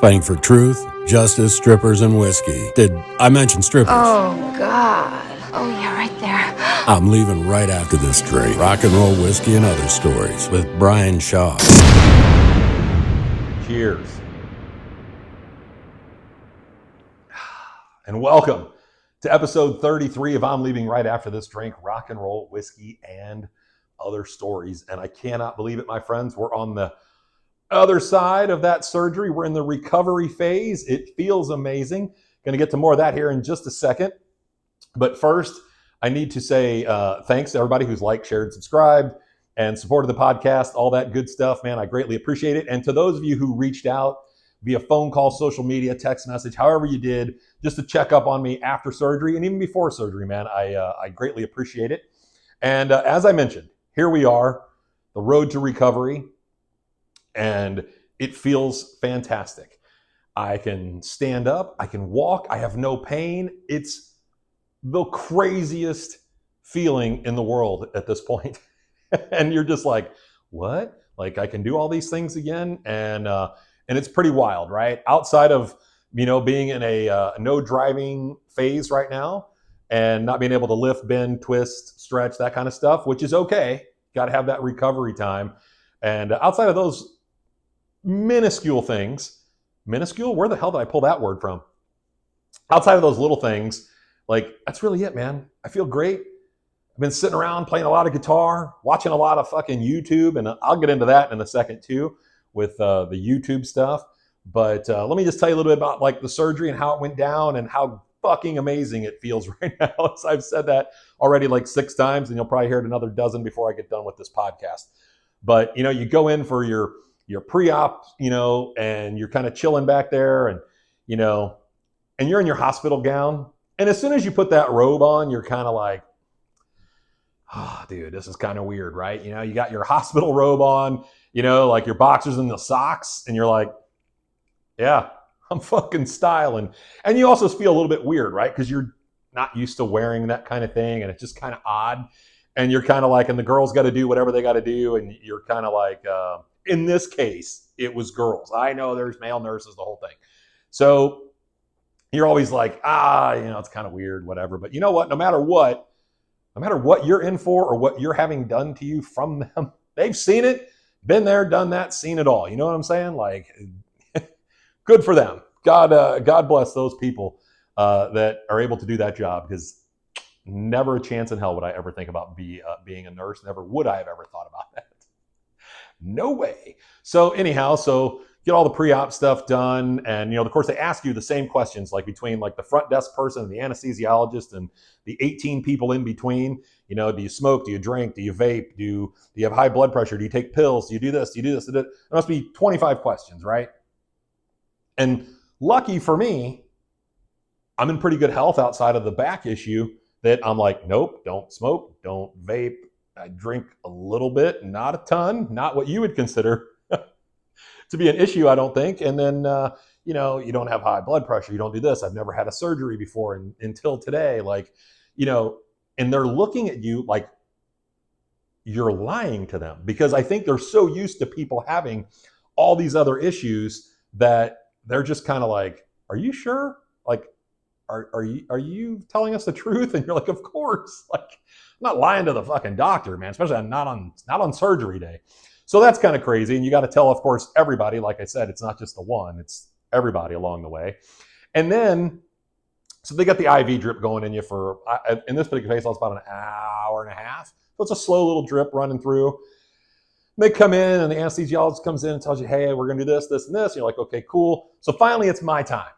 Fighting for truth, justice, strippers, and whiskey. Did I mention strippers? Oh, God. Oh, yeah, right there. I'm leaving right after this drink. Rock and roll, whiskey, and other stories with Bryan Shaw. Cheers. And welcome to episode 33 of I'm Leaving Right After This Drink, Rock and Roll, Whiskey, and Other Stories. And I cannot believe it, my friends. We're on the other side of that surgery. We're in the recovery phase. It feels amazing. Going to get to more of that here in just a second. But first, I need to say thanks to everybody who's liked, shared, subscribed, and supported the podcast, all that good stuff, man. I greatly appreciate it. And to those of you who reached out via phone call, social media, text message, however you did, just to check up on me after surgery and even before surgery, man, I greatly appreciate it. And as I mentioned, here we are, the road to recovery, and it feels fantastic. I can stand up, I can walk, I have no pain. It's the craziest feeling in the world at this point. And you're just like, what? Like, I can do all these things again? And it's pretty wild, right? Outside of, being in a no driving phase right now and not being able to lift, bend, twist, stretch, that kind of stuff, which is okay. Got to have that recovery time. And outside of those minuscule things, minuscule? Where the hell did I pull that word from? Outside of those little things, like, that's really it, man. I feel great. I've been sitting around playing a lot of guitar, watching a lot of fucking YouTube, and I'll get into that in a second too with the YouTube stuff. But let me just tell you a little bit about like the surgery and how it went down and how fucking amazing it feels right now. So I've said that already like 6 times, and you'll probably hear it another dozen before I get done with this podcast. But you go in for your pre-op, and you're kind of chilling back there, and and you're in your hospital gown, and as soon as you put that robe on, you're kind of like, oh, dude, this is kind of weird, right? You got your hospital robe on, like your boxers and the socks, and you're like, yeah, I'm fucking styling. And you also feel a little bit weird, right? Because you're not used to wearing that kind of thing, and it's just kind of odd. And you're kind of like, and the girls got to do whatever they got to do, and you're kind of like, in this case, it was girls. I know there's male nurses, the whole thing. So you're always like, it's kind of weird, whatever. But you know what? No matter what you're in for or what you're having done to you from them, they've seen it, been there, done that, seen it all. You know what I'm saying? Like, good for them. God bless those people that are able to do that job, because never a chance in hell would I ever think about being a nurse. Never would I have ever thought about that. No way. So anyhow, get all the pre-op stuff done. And, of course, they ask you the same questions, like between like the front desk person and the anesthesiologist and the 18 people in between. Do you smoke? Do you drink? Do you vape? Do you have high blood pressure? Do you take pills? Do you do this? Do you do this? There must be 25 questions, right? And lucky for me, I'm in pretty good health outside of the back issue, that I'm like, nope, don't smoke, don't vape. I drink a little bit, not a ton, not what you would consider to be an issue, I don't think. And then, you don't have high blood pressure. You don't do this. I've never had a surgery before until today. Like, and they're looking at you like you're lying to them, because I think they're so used to people having all these other issues that they're just kind of like, are you sure? Like, are you telling us the truth? And you're like, of course. Like, I'm not lying to the fucking doctor, man, especially not on surgery day. So that's kind of crazy. And you got to tell, of course, everybody. Like I said, it's not just the one, it's everybody along the way. And then, so they got the IV drip going in you for, in this particular case, it's about an hour and a half. So it's a slow little drip running through. They come in, and the anesthesiologist comes in and tells you, hey, we're going to do this, this, and this. And you're like, okay, cool. So finally, it's my time,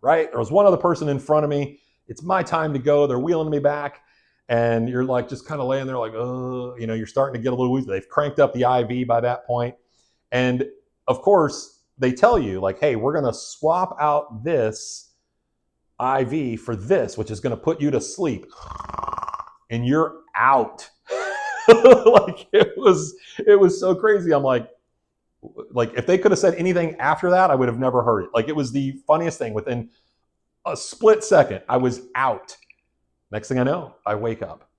right? There was one other person in front of me. It's my time to go. They're wheeling me back. And you're like, just kind of laying there like, you're starting to get a little woozy. They've cranked up the IV by that point. And of course, they tell you like, hey, we're going to swap out this IV for this, which is going to put you to sleep. And you're out. Like, it was so crazy. I'm like, if they could have said anything after that, I would have never heard it. Like, it was the funniest thing. Within a split second, I was out. Next thing I know, I wake up,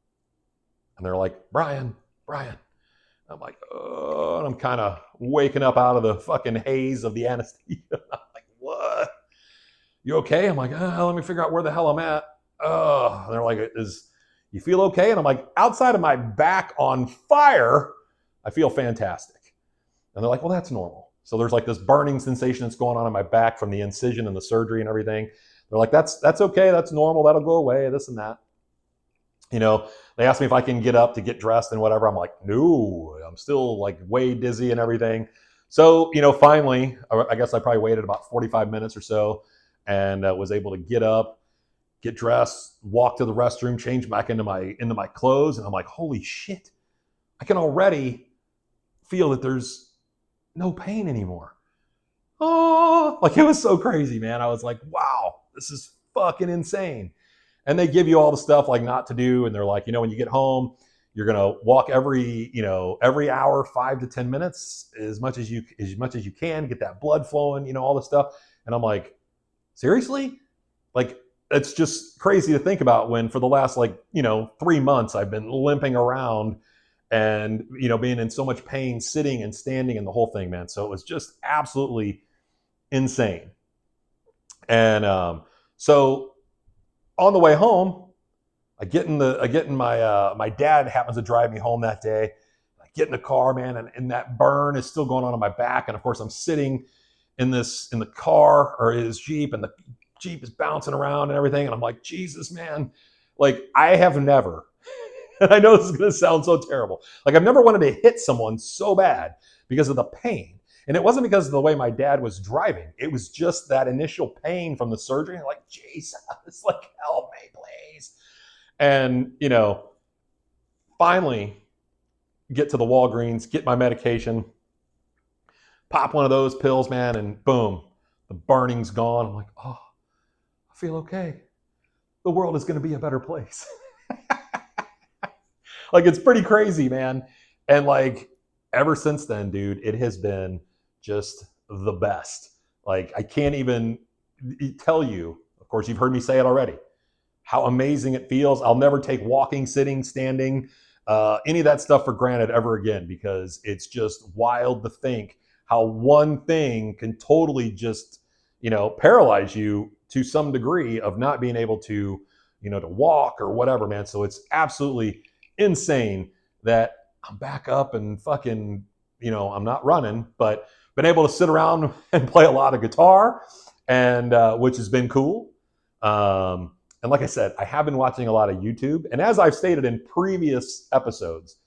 and they're like, Bryan. I'm like, oh, and I'm kind of waking up out of the fucking haze of the anesthesia. I'm like, You okay? I'm like, let me figure out where the hell I'm at. And they're like, you feel okay? And I'm like, outside of my back on fire, I feel fantastic. And they're like, well, that's normal. So there's like this burning sensation that's going on in my back from the incision and the surgery and everything. They're like, that's okay. That's normal. That'll go away, this and that. You know, they asked me if I can get up to get dressed and whatever. I'm like, no, I'm still like way dizzy and everything. So, finally, I guess I probably waited about 45 minutes or so and was able to get up, get dressed, walk to the restroom, change back into my clothes. And I'm like, holy shit, I can already feel that there's no pain anymore. Oh, like it was so crazy, man. I was like, wow, this is fucking insane. And they give you all the stuff like not to do. And they're like, when you get home, you're going to walk every hour, 5 to 10 minutes, as much as you can, get that blood flowing, all this stuff. And I'm like, seriously? Like, it's just crazy to think about when for the last 3 months, I've been limping around and, being in so much pain, sitting and standing and the whole thing, man. So it was just absolutely insane. And so on the way home, I get in my dad happens to drive me home that day. I get in the car, man, and that burn is still going on my back. And of course, I'm sitting in the car or his Jeep, and the Jeep is bouncing around and everything. And I'm like, Jesus, man, like I have never, and I know this is going to sound so terrible, like I've never wanted to hit someone so bad because of the pain. And it wasn't because of the way my dad was driving. It was just that initial pain from the surgery. And like, Jesus, like, help me, please. And, finally get to the Walgreens, get my medication, pop one of those pills, man, and boom, the burning's gone. I'm like, oh, I feel okay. The world is going to be a better place. Like, it's pretty crazy, man. And like, ever since then, dude, it has been just the best. Like, I can't even tell you, of course, you've heard me say it already, how amazing it feels. I'll never take walking, sitting, standing, any of that stuff for granted ever again, because it's just wild to think how one thing can totally just, paralyze you to some degree of not being able to, to walk or whatever, man. So it's absolutely insane that I'm back up and fucking, I'm not running, but been able to sit around and play a lot of guitar, and which has been cool. And like I said, I have been watching a lot of YouTube. And as I've stated in previous episodes,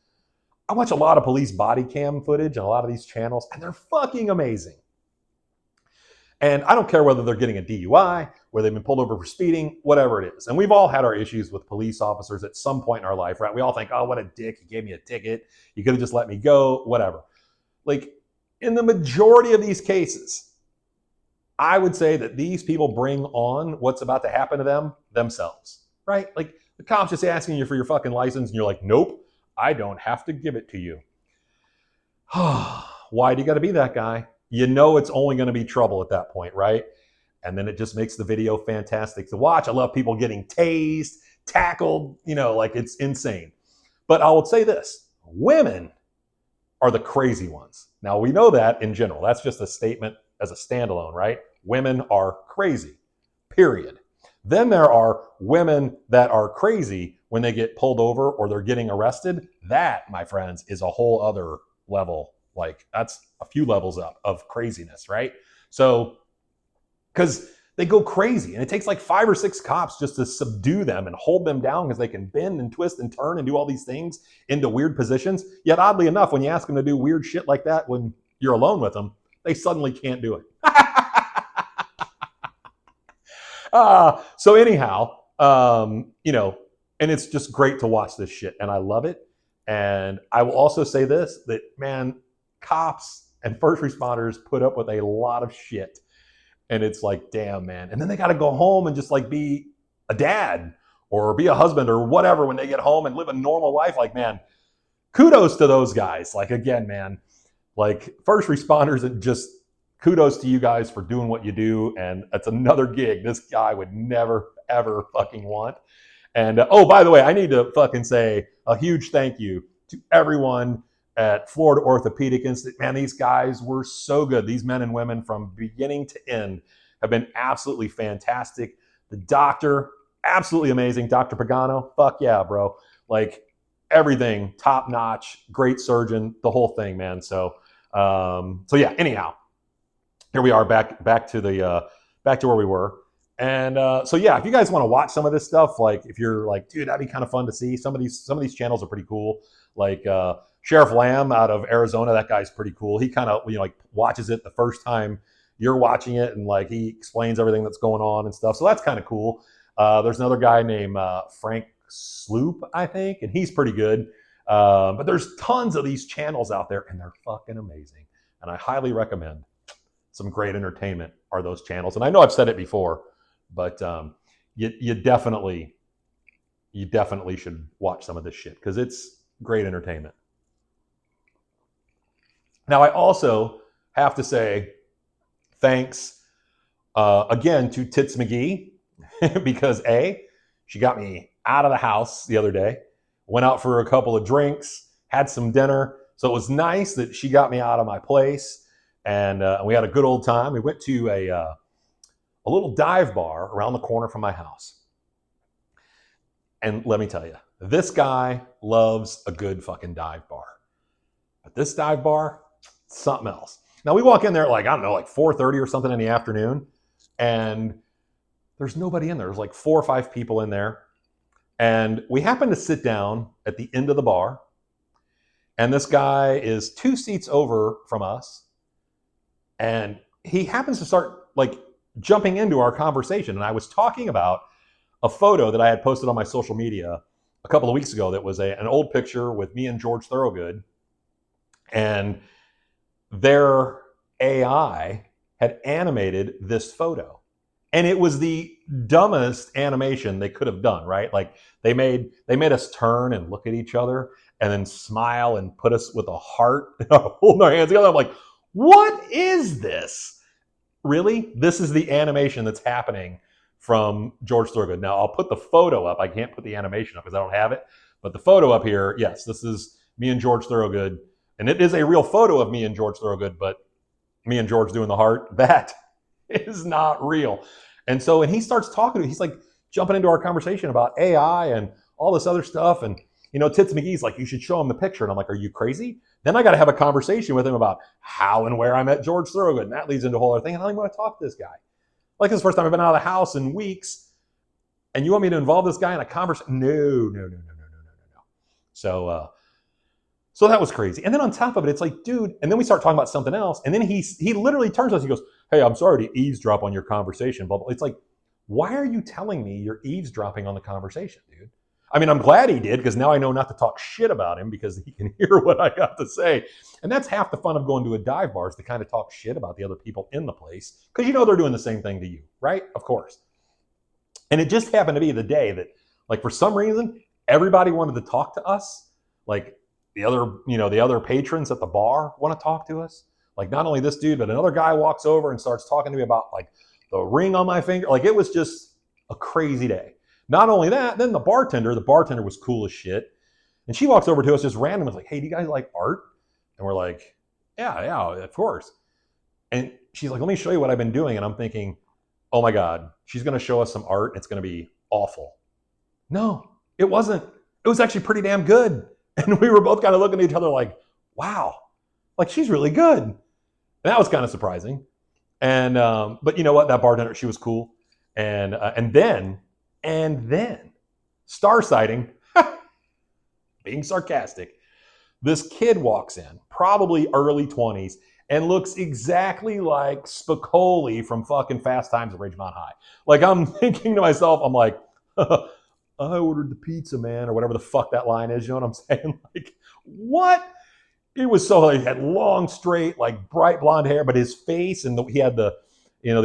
I watch a lot of police body cam footage on a lot of these channels, and they're fucking amazing. And I don't care whether they're getting a DUI, whether they've been pulled over for speeding, whatever it is. And we've all had our issues with police officers at some point in our life, right? We all think, oh, what a dick. He gave me a ticket. You could have just let me go, whatever. Like, in the majority of these cases, I would say that these people bring on what's about to happen to them themselves, right? Like, the cop's just asking you for your fucking license, and you're like, nope, I don't have to give it to you. Why do you got to be that guy? It's only going to be trouble at that point, right? And then it just makes the video fantastic to watch. I love people getting tased, tackled, like it's insane. But I will say this, women are the crazy ones. Now, we know that in general. That's just a statement as a standalone, right? Women are crazy, period. Then there are women that are crazy when they get pulled over or they're getting arrested. That, my friends, is a whole other level. Like, that's a few levels up of craziness, right? So, because they go crazy, and it takes like 5 or 6 cops just to subdue them and hold them down, because they can bend and twist and turn and do all these things into weird positions. Yet oddly enough, when you ask them to do weird shit like that when you're alone with them, they suddenly can't do it. So anyhow, and it's just great to watch this shit, and I love it. And I will also say this, that, man, cops and first responders put up with a lot of shit. And it's like, damn, man. And then they got to go home and just like be a dad or be a husband or whatever when they get home and live a normal life. Like, man, kudos to those guys. Like, again, man, like first responders, and just kudos to you guys for doing what you do. And that's another gig this guy would never, ever fucking want. And oh, by the way, I need to fucking say a huge thank you to everyone at Florida Orthopedic Institute. Man, these guys were so good. These men and women, from beginning to end, have been absolutely fantastic. The doctor, absolutely amazing. Dr. Pagano, fuck yeah, bro. Like everything, top notch, great surgeon, the whole thing, man. So yeah. Anyhow, here we are back to the back to where we were. And so yeah, if you guys want to watch some of this stuff, like if you're like, dude, that'd be kind of fun to see. Some of these channels are pretty cool. Like Sheriff Lamb out of Arizona, that guy's pretty cool. He kind of like watches it the first time you're watching it, and like he explains everything that's going on and stuff. So that's kind of cool. There's another guy named Frank Sloop, I think, and he's pretty good. But there's tons of these channels out there, and they're fucking amazing. And I highly recommend. Some great entertainment are those channels. And I know I've said it before, but you definitely should watch some of this shit because it's great entertainment. Now, I also have to say thanks again to Tits McGee because A, she got me out of the house the other day, went out for a couple of drinks, had some dinner. So it was nice that she got me out of my place. And we had a good old time. We went to a little dive bar around the corner from my house. And let me tell you, this guy loves a good fucking dive bar. But this dive bar, something else. Now we walk in there like, I don't know, like 4:30 or something in the afternoon. And there's nobody in there. There's like 4 or 5 people in there. And we happen to sit down at the end of the bar. And this guy is 2 seats over from us. And he happens to start like jumping into our conversation. And I was talking about a photo that I had posted on my social media a couple of weeks ago that was an old picture with me and George Thorogood. And their AI had animated this photo. And it was the dumbest animation they could have done, right? Like they made us turn and look at each other and then smile and put us with a heart, holding our hands together. I'm like, what is this? Really? This is the animation that's happening from George Thorogood. Now, I'll put the photo up. I can't put the animation up because I don't have it. But the photo up here, yes, this is me and George Thorogood. And it is a real photo of me and George Thorogood, but me and George doing the heart, that is not real. And so when he starts talking, he's like jumping into our conversation about AI and all this other stuff. And, Tits McGee's like, you should show him the picture. And I'm like, are you crazy? Then I got to have a conversation with him about how and where I met George Thorogood. And that leads into a whole other thing. And I don't even want to talk to this guy. Like, it's the first time I've been out of the house in weeks. And you want me to involve this guy in a conversation? No. So that was crazy. And then on top of it, it's like, dude, and then we start talking about something else. And then he literally turns to us. He goes, hey, I'm sorry to eavesdrop on your conversation. Blah, blah. It's like, why are you telling me you're eavesdropping on the conversation, dude? I mean, I'm glad he did because now I know not to talk shit about him because he can hear what I got to say. And that's half the fun of going to a dive bar is to kind of talk shit about the other people in the place because they're doing the same thing to you, right? Of course. And it just happened to be the day that, like, for some reason, everybody wanted to talk to us. Like, the other patrons at the bar want to talk to us. Like, not only this dude, but another guy walks over and starts talking to me about, like, the ring on my finger. Like, it was just a crazy day. Not only that, then the bartender was cool as shit. And she walks over to us just randomly, like, hey, do you guys like art? And we're like, yeah, of course. And she's like, let me show you what I've been doing. And I'm thinking, oh my God, she's going to show us some art. And it's going to be awful. No, it wasn't. It was actually pretty damn good. And we were both kind of looking at each other like, wow, like she's really good. And that was kind of surprising. And, but you know what? That bartender, she was cool. And then, star sighting, being sarcastic, this kid walks in, probably early 20s, and looks exactly like Spicoli from fucking Fast Times at Ridgemont High. Like, I'm thinking to myself, I'm like, I ordered the pizza, man, or whatever the fuck that line is. You know what I'm saying? Like, what? It was so, he had long, straight, like bright blonde hair, but his face, and he had the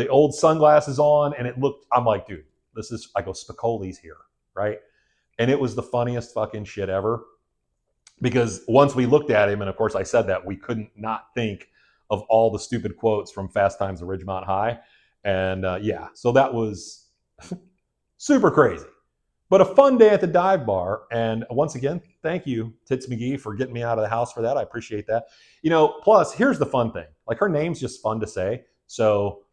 old sunglasses on, and it looked, I'm like, dude, I go, Spicoli's here, right? And it was the funniest fucking shit ever. Because once we looked at him, and of course I said that, we couldn't not think of all the stupid quotes from Fast Times at Ridgemont High. And yeah, so that was super crazy. But a fun day at the dive bar. And once again, thank you, Tits McGee, for getting me out of the house for that. I appreciate that. Plus, here's the fun thing. Like, her name's just fun to say. So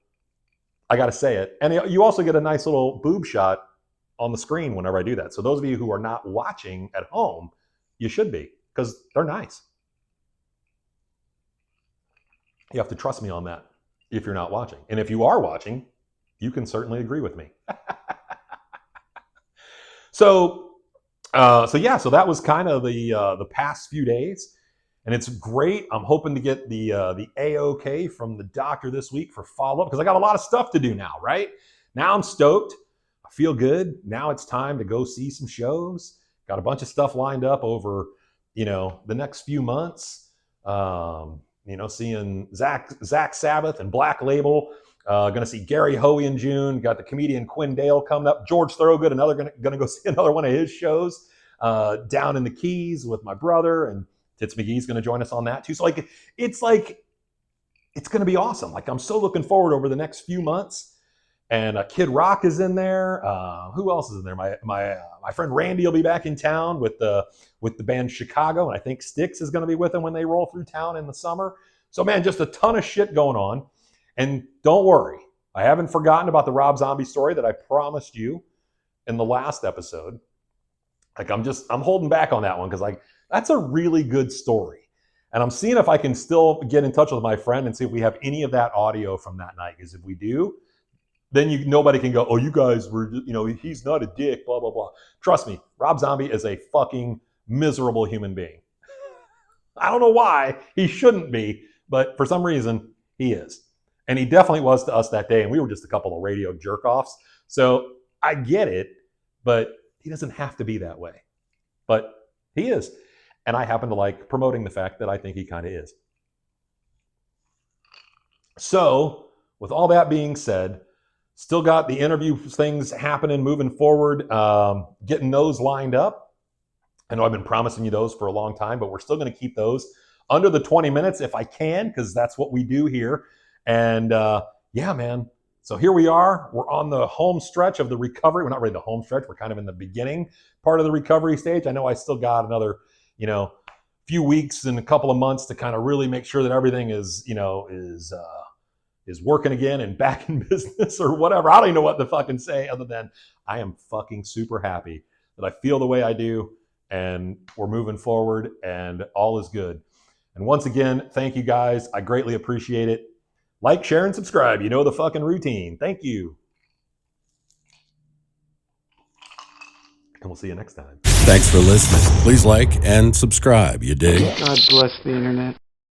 I got to say it. And you also get a nice little boob shot on the screen whenever I do that. So those of you who are not watching at home, you should be, because they're nice. You have to trust me on that if you're not watching. And if you are watching, you can certainly agree with me. So that was kind of the past few days, and it's great. I'm hoping to get the A-OK from the doctor this week for follow-up, because I got a lot of stuff to do now, right? Now I'm stoked. I feel good. Now it's time to go see some shows. Got a bunch of stuff lined up over, the next few months. Seeing Zach Sabbath and Black Label. Going to see Gary Hoey in June. Got the comedian Quinn Dale coming up. George Thorogood, going to go see another one of his shows down in the Keys with my brother, and Tits McGee's going to join us on that too. So it's going to be awesome. I'm so looking forward over the next few months. And Kid Rock is in there. Who else is in there? My friend Randy will be back in town with the band Chicago, and I think Styx is going to be with them when they roll through town in the summer. So man, just a ton of shit going on. And don't worry, I haven't forgotten about the Rob Zombie story that I promised you in the last episode. I'm holding back on that one, because that's a really good story. And I'm seeing if I can still get in touch with my friend and see if we have any of that audio from that night. Because if we do, then nobody can go, oh, you guys were, he's not a dick, blah, blah, blah. Trust me, Rob Zombie is a fucking miserable human being. I don't know why he shouldn't be, but for some reason he is. And he definitely was to us that day. And we were just a couple of radio jerk-offs. So I get it, but he doesn't have to be that way. But he is. And I happen to like promoting the fact that I think he kind of is. So with all that being said, still got the interview things happening, moving forward, getting those lined up. I know I've been promising you those for a long time, but we're still going to keep those under the 20 minutes if I can, because that's what we do here. And yeah, man. So here we are. We're on the home stretch of the recovery. We're not really the home stretch. We're kind of in the beginning part of the recovery stage. I know I still got another, few weeks and a couple of months to kind of really make sure that everything is working again and back in business or whatever. I don't even know what to fucking say other than I am fucking super happy that I feel the way I do, and we're moving forward and all is good. And once again, thank you guys. I greatly appreciate it. Like, share, and subscribe. You know the fucking routine. Thank you. And we'll see you next time. Thanks for listening. Please like and subscribe. You dig? God bless the internet.